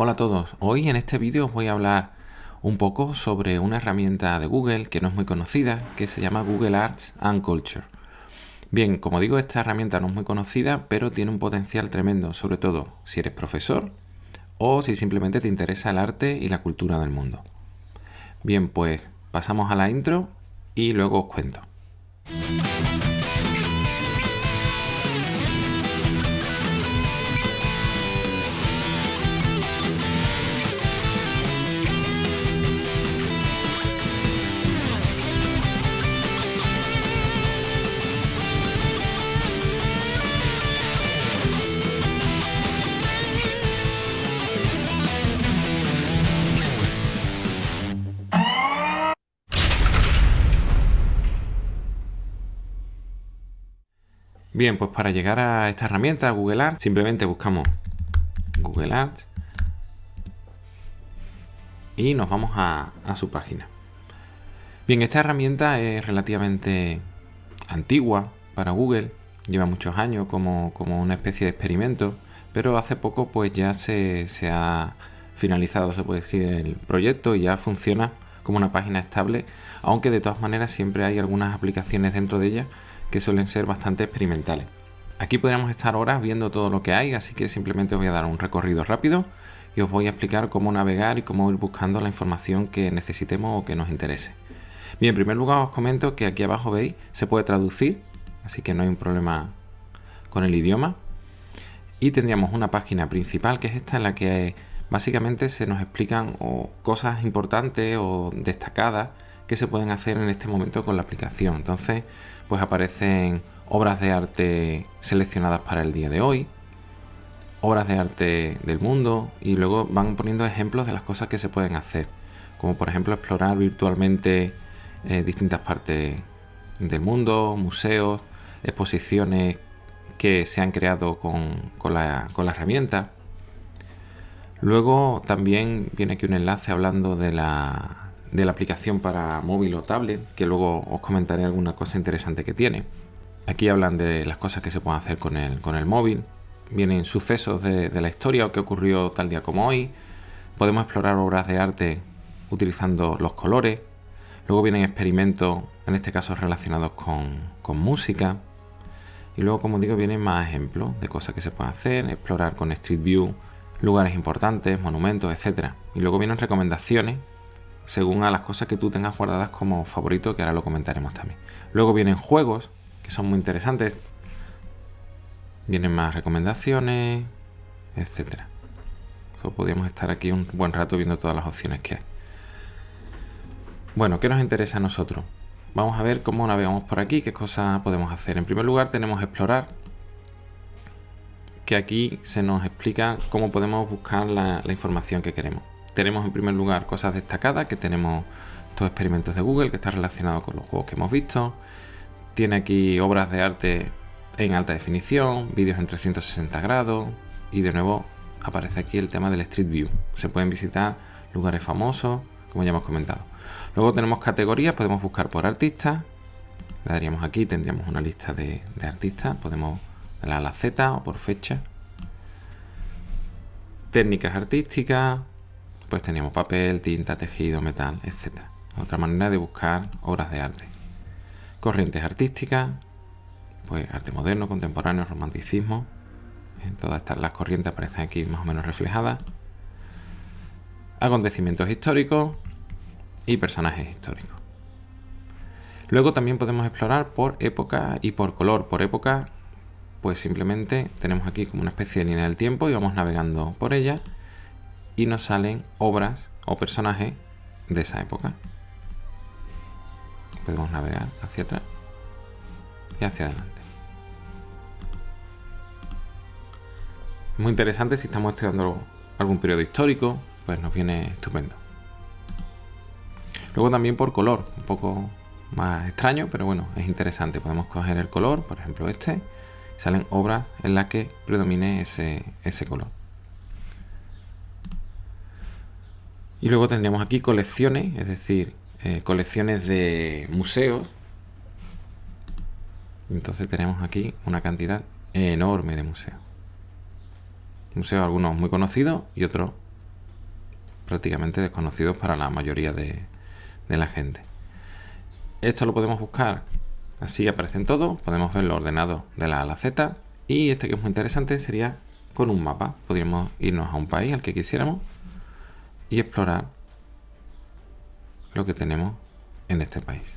Hola a todos, hoy en este vídeo os voy a hablar un poco sobre una herramienta de Google que no es muy conocida, que se llama Google Arts and Culture. Bien, como digo, esta herramienta no es muy conocida, pero tiene un potencial tremendo, sobre todo si eres profesor o si simplemente te interesa el arte y la cultura del mundo. Bien, pues pasamos a la intro y luego os cuento. Bien, pues para llegar a esta herramienta, Google Arts, simplemente buscamos Google Arts y nos vamos a su página. Bien, esta herramienta es relativamente antigua para Google, lleva muchos años como una especie de experimento, pero hace poco pues ya se ha finalizado, se puede decir, el proyecto y ya funciona como una página estable, aunque de todas maneras siempre hay algunas aplicaciones dentro de ella que suelen ser bastante experimentales. Aquí podríamos estar horas viendo todo lo que hay, así que simplemente os voy a dar un recorrido rápido y os voy a explicar cómo navegar y cómo ir buscando la información que necesitemos o que nos interese. Bien, en primer lugar os comento que aquí abajo veis se puede traducir, así que no hay un problema con el idioma. Y tendríamos una página principal, que es esta, en la que básicamente se nos explican cosas importantes o destacadas que se pueden hacer en este momento con la aplicación. Entonces, pues aparecen obras de arte seleccionadas para el día de hoy, obras de arte del mundo, y luego van poniendo ejemplos de las cosas que se pueden hacer, como por ejemplo explorar virtualmente distintas partes del mundo, museos, exposiciones que se han creado con la herramienta. Luego también viene aquí un enlace hablando de la aplicación para móvil o tablet, que luego os comentaré alguna cosa interesante que tiene. Aquí hablan de las cosas que se pueden hacer con el móvil. Vienen sucesos de la historia o que ocurrió tal día como hoy. Podemos explorar obras de arte utilizando los colores. Luego vienen experimentos, en este caso relacionados con música. Y luego, como digo, vienen más ejemplos de cosas que se pueden hacer, explorar con Street View lugares importantes, monumentos, etc. Y luego vienen recomendaciones según a las cosas que tú tengas guardadas como favorito, que ahora lo comentaremos también. Luego vienen juegos, que son muy interesantes. Vienen más recomendaciones, etc. Podríamos estar aquí un buen rato viendo todas las opciones que hay. Bueno, ¿qué nos interesa a nosotros? Vamos a ver cómo navegamos por aquí, qué cosas podemos hacer. En primer lugar tenemos explorar, que aquí se nos explica cómo podemos buscar la información que queremos. Tenemos en primer lugar cosas destacadas, que tenemos estos experimentos de Google, que está relacionado con los juegos que hemos visto. Tiene aquí obras de arte en alta definición, vídeos en 360 grados y de nuevo aparece aquí el tema del Street View. Se pueden visitar lugares famosos, como ya hemos comentado. Luego tenemos categorías, podemos buscar por artistas. Le daríamos aquí, tendríamos una lista de artistas. Podemos darle a la Z o por fecha. Técnicas artísticas, pues teníamos papel, tinta, tejido, metal, etc. Otra manera de buscar obras de arte. Corrientes artísticas, pues arte moderno, contemporáneo, romanticismo. Todas las corrientes aparecen aquí más o menos reflejadas. Acontecimientos históricos y personajes históricos. Luego también podemos explorar por época y por color. Por época, pues simplemente tenemos aquí como una especie de línea del tiempo y vamos navegando por ella y nos salen obras o personajes de esa época. Podemos navegar hacia atrás y hacia adelante. Muy interesante si estamos estudiando algún periodo histórico, pues nos viene estupendo. Luego también por color, un poco más extraño, pero bueno, es interesante. Podemos coger el color, por ejemplo este, salen obras en las que predomine ese color. Y luego tendríamos aquí colecciones, es decir, colecciones de museos. Entonces tenemos aquí una cantidad enorme de museos. Museos algunos muy conocidos y otros prácticamente desconocidos para la mayoría de la gente. Esto lo podemos buscar, así aparecen todos, podemos verlo ordenado de la A a la Z, y este que es muy interesante sería con un mapa. Podríamos irnos a un país al que quisiéramos y explorar lo que tenemos en este país.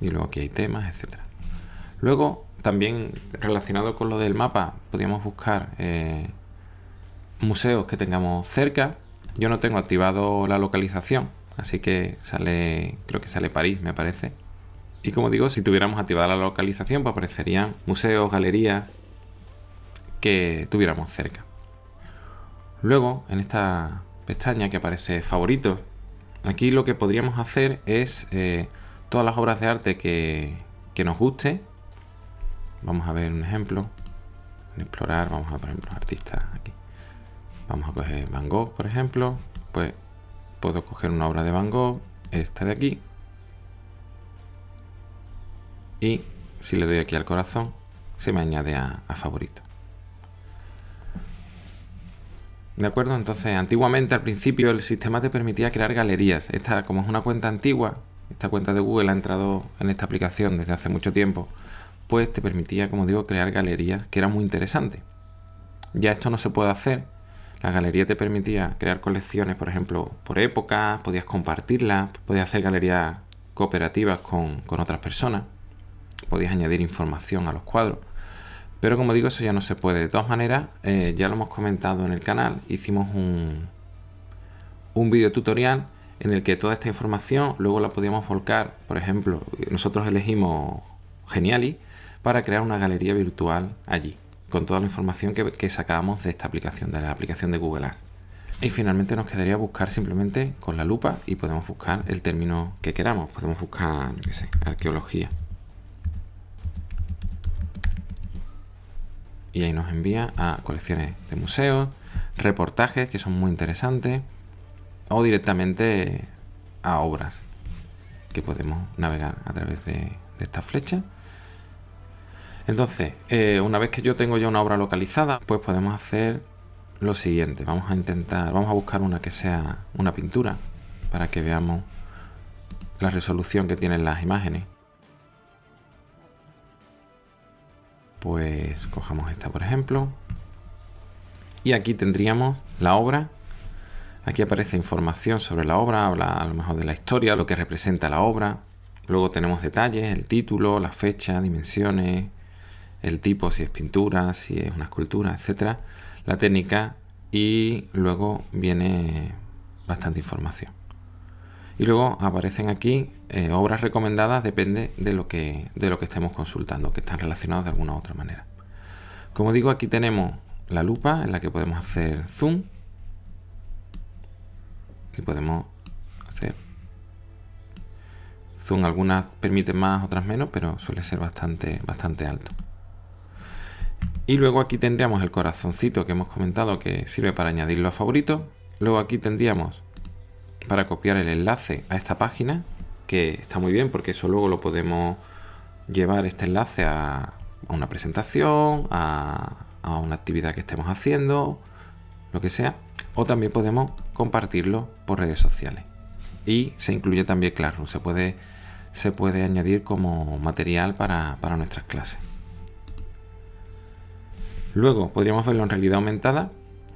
Y luego aquí hay temas, etcétera. Luego, también relacionado con lo del mapa, podríamos buscar museos que tengamos cerca. Yo no tengo activado la localización, así que sale, creo que sale París, me parece. Y como digo, si tuviéramos activada la localización, pues aparecerían museos, galerías que tuviéramos cerca. Luego, en esta pestaña que aparece favoritos, aquí lo que podríamos hacer es todas las obras de arte que nos guste. Vamos a ver un ejemplo. En explorar, vamos a por ejemplo artistas aquí. Vamos a coger Van Gogh, por ejemplo. Pues puedo coger una obra de Van Gogh, esta de aquí. Y si le doy aquí al corazón, se me añade a favorito. ¿De acuerdo? Entonces, antiguamente, al principio, el sistema te permitía crear galerías. Esta, como es una cuenta antigua, esta cuenta de Google ha entrado en esta aplicación desde hace mucho tiempo, pues te permitía, como digo, crear galerías, que era muy interesante. Ya esto no se puede hacer. La galería te permitía crear colecciones, por ejemplo, por épocas, podías compartirlas, podías hacer galerías cooperativas con otras personas, podías añadir información a los cuadros. Pero como digo, eso ya no se puede. De todas maneras, ya lo hemos comentado en el canal, hicimos un vídeo tutorial en el que toda esta información luego la podíamos volcar. Por ejemplo, nosotros elegimos Geniali para crear una galería virtual allí, con toda la información que sacábamos de esta aplicación, de la aplicación de Google Ads. Y finalmente nos quedaría buscar simplemente con la lupa y podemos buscar el término que queramos. Podemos buscar, yo qué sé, arqueología. Y ahí nos envía a colecciones de museos, reportajes que son muy interesantes, o directamente a obras que podemos navegar a través de esta flecha. Entonces, una vez que yo tengo ya una obra localizada, pues podemos hacer lo siguiente. Vamos a buscar una que sea una pintura para que veamos la resolución que tienen las imágenes. Pues cojamos esta, por ejemplo, y aquí tendríamos la obra. Aquí aparece información sobre la obra, habla a lo mejor de la historia, lo que representa la obra. Luego tenemos detalles, el título, la fecha, dimensiones, el tipo, si es pintura, si es una escultura, etcétera, la técnica, y luego viene bastante información. Y luego aparecen aquí obras recomendadas, depende de lo que estemos consultando, que están relacionados de alguna u otra manera. Como digo, aquí tenemos la lupa en la que podemos hacer zoom. Aquí podemos hacer zoom. Algunas permiten más, otras menos, pero suele ser bastante alto. Y luego aquí tendríamos el corazoncito que hemos comentado, que sirve para añadirlo a favoritos. Luego aquí tendríamos para copiar el enlace a esta página, que está muy bien porque eso luego lo podemos llevar, este enlace, a una presentación, a una actividad que estemos haciendo, lo que sea. O también podemos compartirlo por redes sociales. Y se incluye también Classroom, se puede añadir como material para nuestras clases. Luego podríamos verlo en realidad aumentada.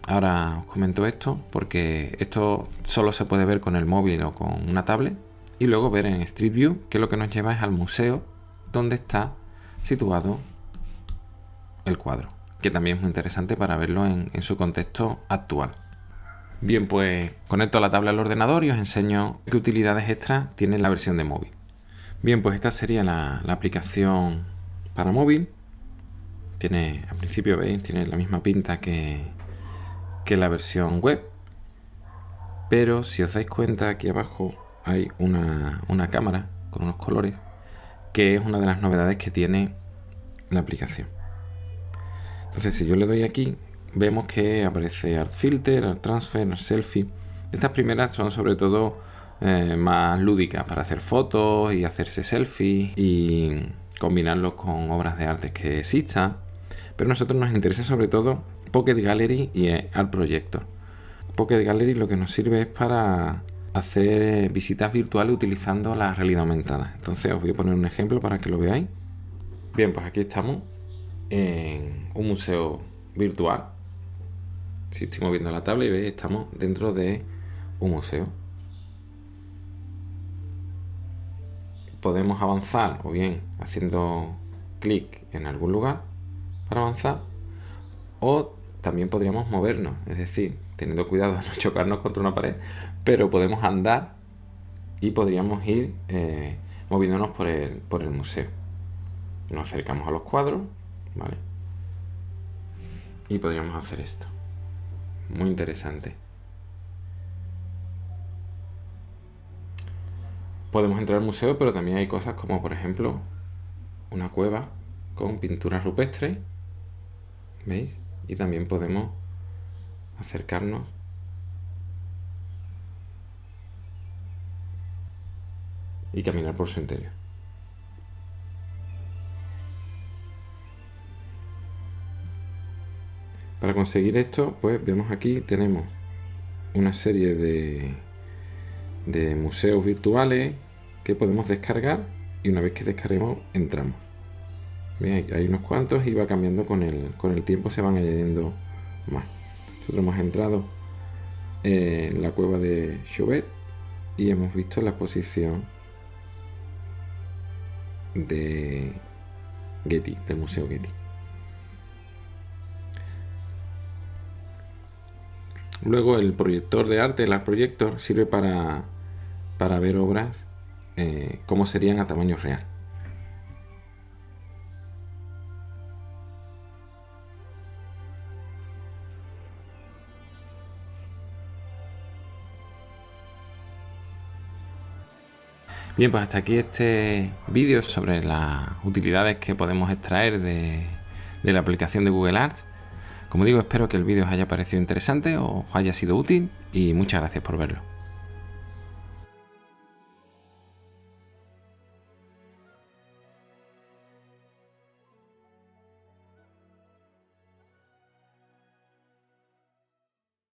Ahora os comento esto porque esto solo se puede ver con el móvil o con una tablet. Y luego ver en Street View, que lo que nos lleva es al museo donde está situado el cuadro, que también es muy interesante para verlo en su contexto actual. Bien, pues conecto la tabla al ordenador y os enseño qué utilidades extras tiene la versión de móvil. Bien, pues esta sería la aplicación para móvil. Tiene, al principio veis, tiene la misma pinta que la versión web, pero si os dais cuenta, aquí abajo hay una cámara con unos colores, que es una de las novedades que tiene la aplicación. Entonces, si yo le doy aquí, vemos que aparece Art Filter, Art Transfer, Art Selfie. Estas primeras son sobre todo más lúdicas, para hacer fotos y hacerse selfies y combinarlos con obras de arte que existan. pero a nosotros nos interesa sobre todo Pocket Gallery y Art Projector. Pocket Gallery lo que nos sirve es para hacer visitas virtuales utilizando la realidad aumentada. Entonces os voy a poner un ejemplo para que lo veáis. Bien, pues aquí estamos en un museo virtual. Si estoy moviendo la tabla y veis, estamos dentro de un museo. Podemos avanzar o bien haciendo clic en algún lugar para avanzar, o también podríamos movernos, es decir, teniendo cuidado de no chocarnos contra una pared, pero podemos andar y podríamos ir moviéndonos por el museo. Nos acercamos a los cuadros, ¿vale? Y podríamos hacer esto. Muy interesante. Podemos entrar al museo, pero también hay cosas como, por ejemplo, una cueva con pinturas rupestres, ¿veis? Y también podemos acercarnos y caminar por su interior. Para conseguir esto, pues vemos aquí, tenemos una serie de museos virtuales que podemos descargar, y una vez que descarguemos entramos. ¿Veis? Hay unos cuantos y va cambiando con el tiempo, se van añadiendo más. Nosotros hemos entrado en la cueva de Chauvet y hemos visto la exposición de Getty, del Museo Getty. Luego el proyector de arte, el Art Projector, sirve para ver obras como serían a tamaño real. Bien, pues hasta aquí este vídeo sobre las utilidades que podemos extraer de la aplicación de Google Arts. Como digo, espero que el vídeo os haya parecido interesante o os haya sido útil, y muchas gracias por verlo.